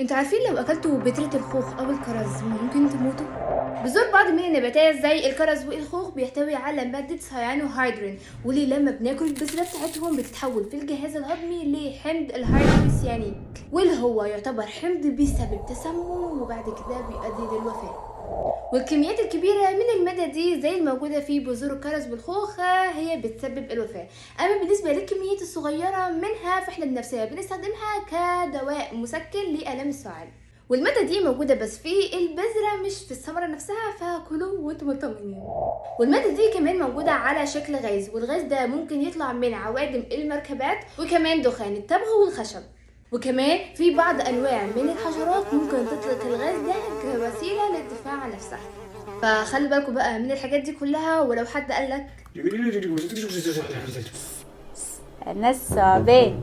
انتوا عارفين لو اكلتوا بذرة الخوخ او الكرز ممكن تموتوا؟ بذور بعض من النباتات زي الكرز والخوخ بيحتوي على مادة سيانوهيدرين، واللي لما بناكل البذرة بتاعتهم بتتحول في الجهاز الهضمي لحمض الهيدروسيانيك، واللي هو يعتبر حمض بيسبب تسمم وبعد كده بيؤدي للوفاة. والكميات الكبيرة من المادة دي زي الموجودة في بذور الكرز والخوخ هي بتسبب الوفاة. أما بالنسبة للكميات الصغيرة منها فإحنا بنفسها بنستخدمها كدواء مسكن لآلام السعال، والمادة دي موجودة بس في البذرة مش في الثمرة نفسها، فكلوا وانتم مطمئنين. والمادة دي كمان موجودة على شكل غاز، والغاز ده ممكن يطلع من عوادم المركبات وكمان دخان التبغ والخشب، وكمان في بعض انواع من الحشرات ممكن تطلق الغاز ده كوسيله للدفاع عن نفسها. فخلي بالكم بقى من الحاجات دي كلها، ولو حد قالك الناس صعبين.